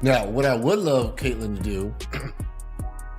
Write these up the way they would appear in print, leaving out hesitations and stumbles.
Now, what I would love Caitlin to do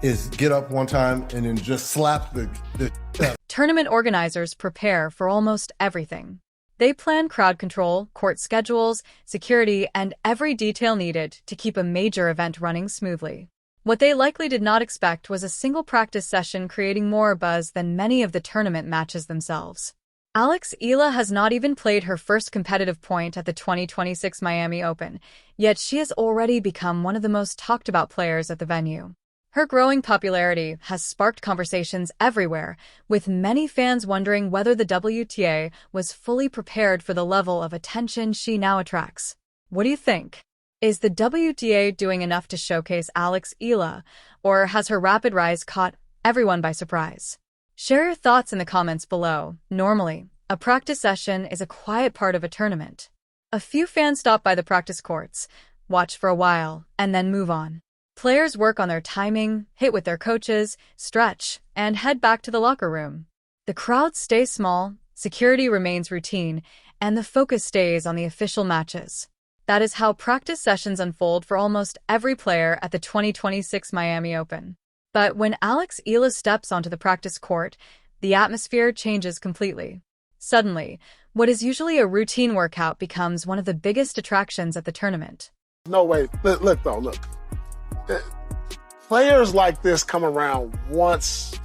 is get up one time and then just slap the Tournament organizers prepare for almost everything. They plan crowd control, court schedules, security, and every detail needed to keep a major event running smoothly. What they likely did not expect was a single practice session creating more buzz than many of the tournament matches themselves. Wnba has not even played her first competitive point at the 2026 Miami Open, yet she has already become one of the most talked about players at the venue. Her growing popularity has sparked conversations everywhere, with many fans wondering whether the WTA was fully prepared for the level of attention she now attracts. What do you think? Is the WTA doing enough to showcase Wnba, or has her rapid rise caught everyone by surprise? Share your thoughts in the comments below. Normally, a practice session is a quiet part of a tournament. A few fans stop by the practice courts, watch for a while, and then move on. Players work on their timing, hit with their coaches, stretch, and head back to the locker room. The crowd stays small, security remains routine, and the focus stays on the official matches. That is how practice sessions unfold for almost every player at the 2026 Miami Open. But when Wnba steps onto the practice court, the atmosphere changes completely. Suddenly, what is usually a routine workout becomes one of the biggest attractions at the tournament. No way. Look. Players like this come around once,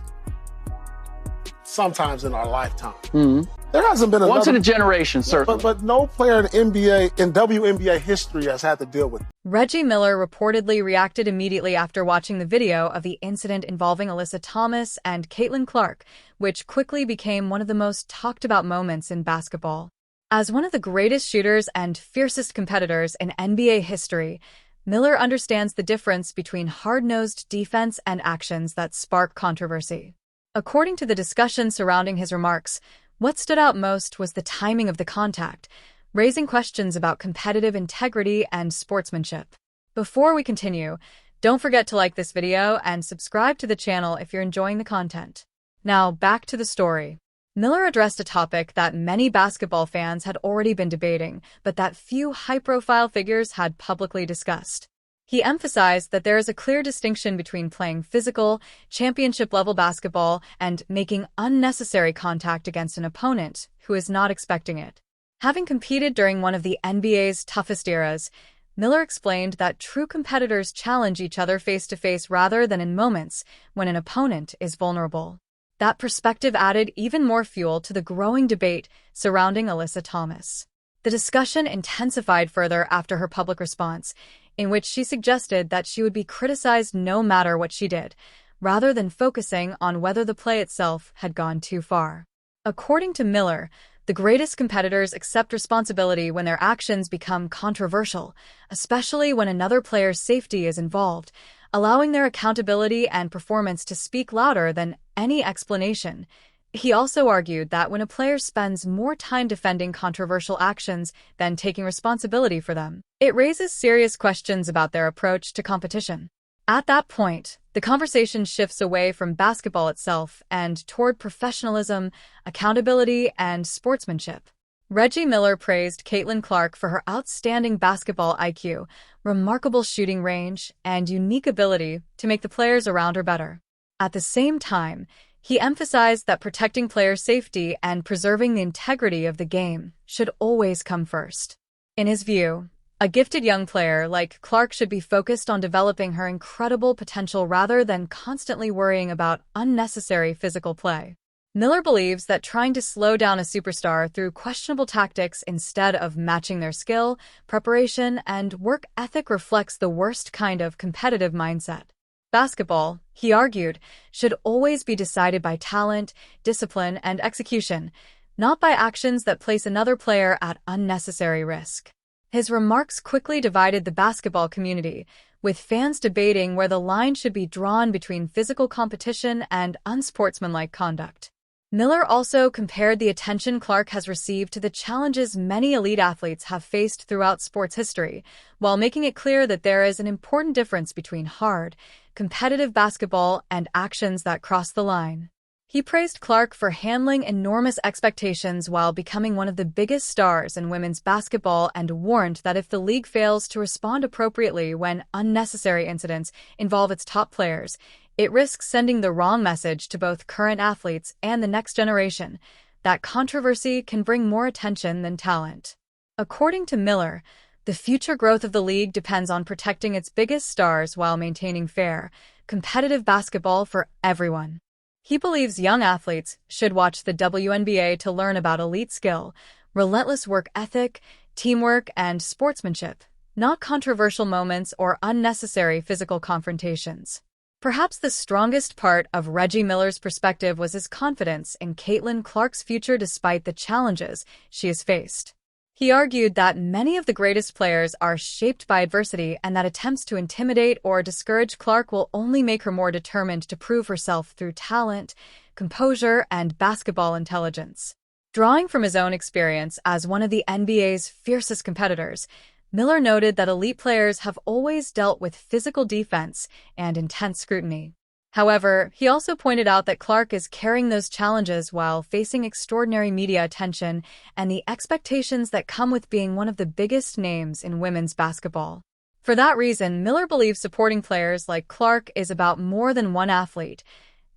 sometimes in our lifetime. Mm-hmm. There hasn't been once in a generation, certainly. But no player in WNBA history has had to deal with it. Reggie Miller reportedly reacted immediately after watching the video of the incident involving Alyssa Thomas and Caitlin Clark, which quickly became one of the most talked about moments in basketball. As one of the greatest shooters and fiercest competitors in NBA history, Miller understands the difference between hard-nosed defense and actions that spark controversy. According to the discussion surrounding his remarks, what stood out most was the timing of the contact, raising questions about competitive integrity and sportsmanship. Before we continue, don't forget to like this video and subscribe to the channel if you're enjoying the content. Now, back to the story. Miller addressed a topic that many basketball fans had already been debating, but that few high-profile figures had publicly discussed. He emphasized that there is a clear distinction between playing physical, championship-level basketball and making unnecessary contact against an opponent who is not expecting it. Having competed during one of the NBA's toughest eras, Miller explained that true competitors challenge each other face-to-face rather than in moments when an opponent is vulnerable. That perspective added even more fuel to the growing debate surrounding Alyssa Thomas. The discussion intensified further after her public response, in which she suggested that she would be criticized no matter what she did, rather than focusing on whether the play itself had gone too far. According to Miller, the greatest competitors accept responsibility when their actions become controversial, especially when another player's safety is involved, allowing their accountability and performance to speak louder than any explanation. He also argued that when a player spends more time defending controversial actions than taking responsibility for them, it raises serious questions about their approach to competition. At that point, the conversation shifts away from basketball itself and toward professionalism, accountability, and sportsmanship. Reggie Miller praised Caitlin Clark for her outstanding basketball IQ, remarkable shooting range, and unique ability to make the players around her better. At the same time, he emphasized that protecting player safety and preserving the integrity of the game should always come first. In his view, a gifted young player like Clark should be focused on developing her incredible potential rather than constantly worrying about unnecessary physical play. Miller believes that trying to slow down a superstar through questionable tactics instead of matching their skill, preparation, and work ethic reflects the worst kind of competitive mindset. Basketball, he argued, should always be decided by talent, discipline, and execution, not by actions that place another player at unnecessary risk. His remarks quickly divided the basketball community, with fans debating where the line should be drawn between physical competition and unsportsmanlike conduct. Miller also compared the attention Clark has received to the challenges many elite athletes have faced throughout sports history, while making it clear that there is an important difference between hard, competitive basketball and actions that cross the line. He praised Clark for handling enormous expectations while becoming one of the biggest stars in women's basketball and warned that if the league fails to respond appropriately when unnecessary incidents involve its top players, it risks sending the wrong message to both current athletes and the next generation that controversy can bring more attention than talent. According to Miller, the future growth of the league depends on protecting its biggest stars while maintaining fair, competitive basketball for everyone. He believes young athletes should watch the WNBA to learn about elite skill, relentless work ethic, teamwork, and sportsmanship, not controversial moments or unnecessary physical confrontations. Perhaps the strongest part of Reggie Miller's perspective was his confidence in Caitlin Clark's future despite the challenges she has faced. He argued that many of the greatest players are shaped by adversity and that attempts to intimidate or discourage Clark will only make her more determined to prove herself through talent, composure, and basketball intelligence. Drawing from his own experience as one of the NBA's fiercest competitors, Miller noted that elite players have always dealt with physical defense and intense scrutiny. However, he also pointed out that Clark is carrying those challenges while facing extraordinary media attention and the expectations that come with being one of the biggest names in women's basketball. For that reason, Miller believes supporting players like Clark is about more than one athlete.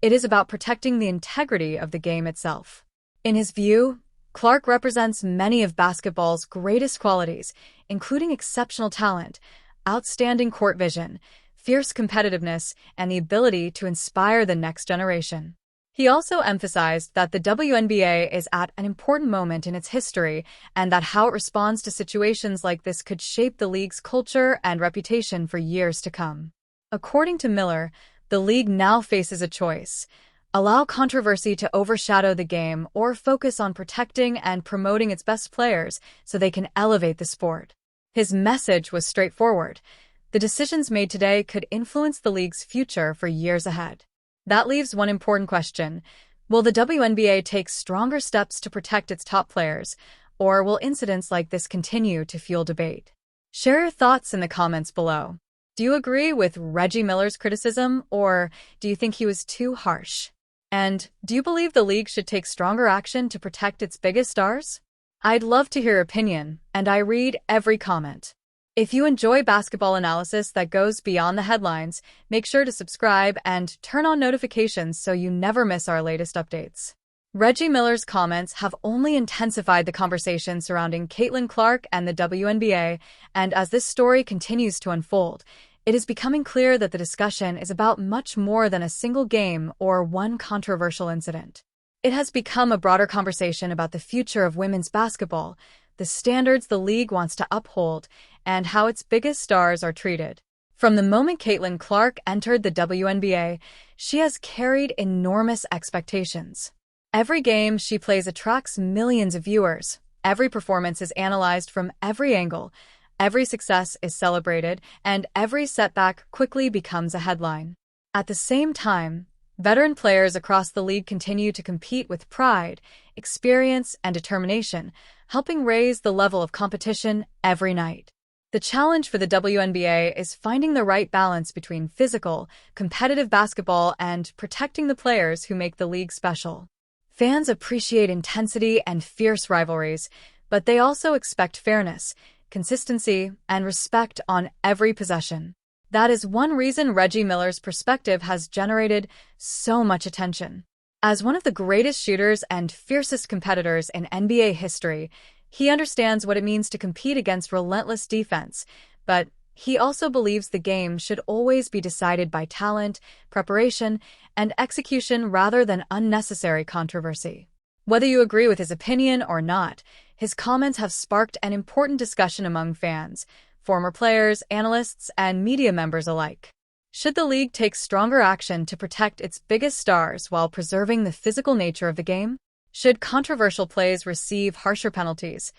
It is about protecting the integrity of the game itself. In his view, Clark represents many of basketball's greatest qualities, including exceptional talent, outstanding court vision, fierce competitiveness, and the ability to inspire the next generation. He also emphasized that the WNBA is at an important moment in its history and that how it responds to situations like this could shape the league's culture and reputation for years to come. According to Miller, the league now faces a choice: allow controversy to overshadow the game or focus on protecting and promoting its best players so they can elevate the sport. His message was straightforward: the decisions made today could influence the league's future for years ahead. That leaves one important question: will the WNBA take stronger steps to protect its top players, or will incidents like this continue to fuel debate? Share your thoughts in the comments below. Do you agree with Reggie Miller's criticism, or do you think he was too harsh? And do you believe the league should take stronger action to protect its biggest stars? I'd love to hear your opinion, and I read every comment. If you enjoy basketball analysis that goes beyond the headlines, make sure to subscribe and turn on notifications so you never miss our latest updates. Reggie Miller's comments have only intensified the conversation surrounding Caitlin Clark and the WNBA, and as this story continues to unfold, it is becoming clear that the discussion is about much more than a single game or one controversial incident. It has become a broader conversation about the future of women's basketball, the standards the league wants to uphold, and how its biggest stars are treated. From the moment Caitlin Clark entered the WNBA, she has carried enormous expectations. Every game she plays attracts millions of viewers. Every performance is analyzed from every angle. Every success is celebrated, and every setback quickly becomes a headline. At the same time, veteran players across the league continue to compete with pride, experience, and determination, helping raise the level of competition every night. The challenge for the WNBA is finding the right balance between physical, competitive basketball and protecting the players who make the league special. Fans appreciate intensity and fierce rivalries, but they also expect fairness, consistency, and respect on every possession. That is one reason Reggie Miller's perspective has generated so much attention. As one of the greatest shooters and fiercest competitors in NBA history, he understands what it means to compete against relentless defense, but he also believes the game should always be decided by talent, preparation, and execution rather than unnecessary controversy. Whether you agree with his opinion or not, his comments have sparked an important discussion among fans, former players, analysts, and media members alike. Should the league take stronger action to protect its biggest stars while preserving the physical nature of the game? Should controversial plays receive harsher penalties?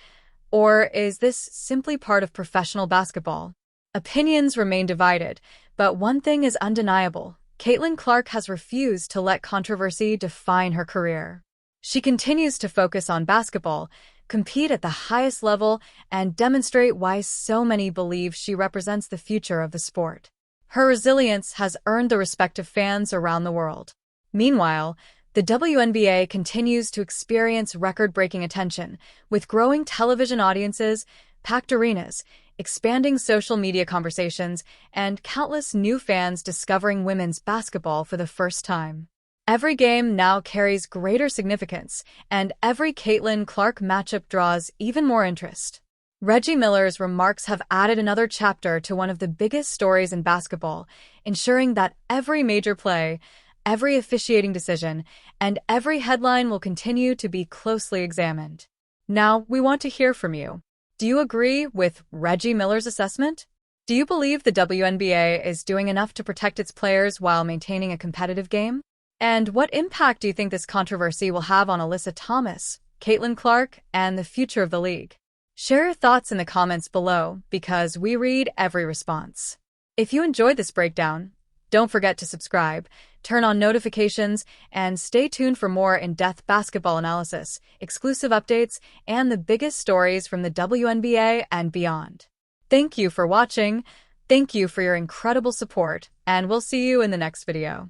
Or is this simply part of professional basketball? Opinions remain divided, but one thing is undeniable: Caitlin Clark has refused to let controversy define her career. She continues to focus on basketball, compete at the highest level, and demonstrate why so many believe she represents the future of the sport. Her resilience has earned the respect of fans around the world. Meanwhile, The WNBA continues to experience record-breaking attention, with growing television audiences, packed arenas, expanding social media conversations, and countless new fans discovering women's basketball for the first time. Every game now carries greater significance, and every Caitlin Clark matchup draws even more interest. Reggie Miller's remarks have added another chapter to one of the biggest stories in basketball, ensuring that every major play, every officiating decision, and every headline will continue to be closely examined. Now, we want to hear from you. Do you agree with Reggie Miller's assessment? Do you believe the WNBA is doing enough to protect its players while maintaining a competitive game? And what impact do you think this controversy will have on Alyssa Thomas, Caitlin Clark, and the future of the league? Share your thoughts in the comments below because we read every response. If you enjoyed this breakdown, don't forget to subscribe, turn on notifications, and stay tuned for more in-depth basketball analysis, exclusive updates, and the biggest stories from the WNBA and beyond. Thank you for watching, thank you for your incredible support, and we'll see you in the next video.